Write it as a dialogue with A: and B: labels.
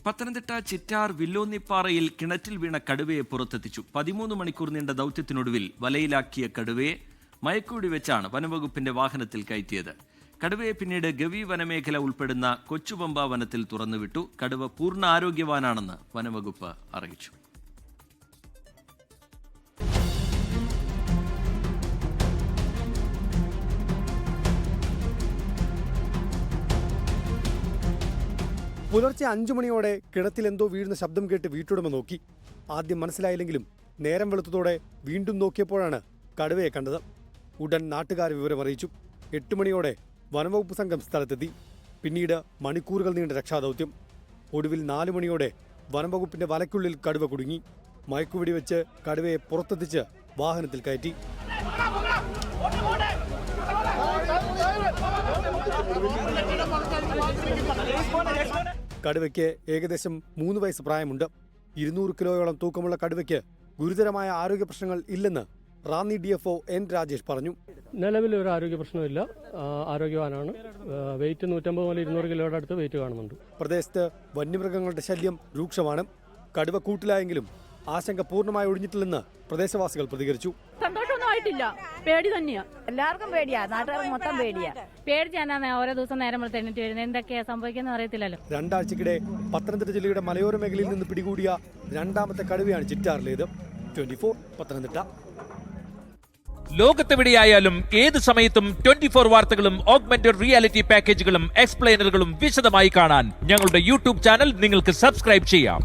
A: പത്തനംതിട്ട ചിറ്റാർ വില്ലോന്നിപ്പാറയിൽ കിണറ്റിൽ വീണ കടുവയെ പുറത്തെത്തിച്ചു. 13 മണിക്കൂർ നീണ്ട ദൗത്യത്തിനൊടുവിൽ വലയിലാക്കിയ കടുവയെ മയക്കുവെടി വെച്ചാണ് വനംവകുപ്പിന്റെ വാഹനത്തിൽ കയറ്റിയത്. കടുവയെ പിന്നീട് ഗവി വനമേഖല ഉൾപ്പെടുന്ന കൊച്ചുപമ്പ വനത്തിൽ തുറന്നുവിട്ടു. കടുവ പൂർണ്ണ ആരോഗ്യവാനാണെന്ന് വനംവകുപ്പ് അറിയിച്ചു.
B: പുലർച്ചെ 5 മണിയോടെ കിണറ്റിൽ എന്തോ വീഴുന്ന ശബ്ദം കേട്ട് വീട്ടുടമ നോക്കി. ആദ്യം മനസ്സിലായില്ലെങ്കിലും നേരം വെളുത്തതോടെ വീണ്ടും നോക്കിയപ്പോഴാണ് കടുവയെ കണ്ടത്. ഉടൻ നാട്ടുകാർ വിവരമറിയിച്ചു. 8 മണിയോടെ വനംവകുപ്പ് സംഘം സ്ഥലത്തെത്തി. പിന്നീട് മണിക്കൂറുകൾ നീണ്ട രക്ഷാദൗത്യം. ഒടുവിൽ 4 മണിയോടെ വനംവകുപ്പിന്റെ വലയ്ക്കുള്ളിൽ കടുവ കുടുങ്ങി. മയക്കുവെടി വെച്ച് കടുവയെ പുറത്തെത്തിച്ച് വാഹനത്തിൽ കയറ്റി. കടുവയ്ക്ക് ഏകദേശം 3 വയസ്സ് പ്രായമുണ്ട്. 200 കിലോയോളം തൂക്കമുള്ള കടുവയ്ക്ക് ഗുരുതരമായ ആരോഗ്യ പ്രശ്നങ്ങൾ ഇല്ലെന്ന് റാന്നി DFO N രാജേഷ് പറഞ്ഞു.
C: നിലവിൽ ഒരു ആരോഗ്യ പ്രശ്നമില്ല, ആരോഗ്യവാനാണ്. വെയിറ്റ് 150 മുതൽ 200 കിലോയുടെ അടുത്ത് വെയിറ്റ് കാണുന്നുണ്ട്.
B: പ്രദേശത്ത് വന്യമൃഗങ്ങളുടെ ശല്യം രൂക്ഷമാണ്. കടുവ കൂട്ടിലായെങ്കിലും ആശങ്ക പൂർണ്ണമായി ഒഴിഞ്ഞിട്ടില്ലെന്ന് പ്രദേശവാസികൾ പ്രതികരിച്ചു.
D: സന്തോഷമൊന്നുമായിട്ടില്ല, പേടി തന്നെയാ.
E: എല്ലാവർക്കും പേടിയാ, നാട്ടുകാർക്ക് മൊത്തം പേടിയാ.
D: പേടിച്ചാണ് ഓരോ ദിവസം നേരം എണീറ്റ് വരുന്നത്. എന്തൊക്കെയാ സംഭവിക്കുന്നത് അറിയത്തില്ലല്ലോ.
B: 2 ആഴ്ചക്കിടെ പത്തനംതിട്ട ജില്ലയുടെ മലയോര മേഖലയിൽ നിന്ന് പിടികൂടിയ 2ാമത്തെ കടുവയാണ് ചിറ്റാറിലേത്. 24 പത്തനംതിട്ട.
F: ലോകത്തെവിടെയായാലും ഏത് സമയത്തും 24 വാർത്തകളും ഓഗ്മെന്റഡ് റിയാലിറ്റി പാക്കേജുകളും എക്സ്പ്ലെയിനറുകളും വിശദമായി കാണാൻ ഞങ്ങളുടെ യൂട്യൂബ് ചാനൽ നിങ്ങൾക്ക് സബ്സ്ക്രൈബ് ചെയ്യാം.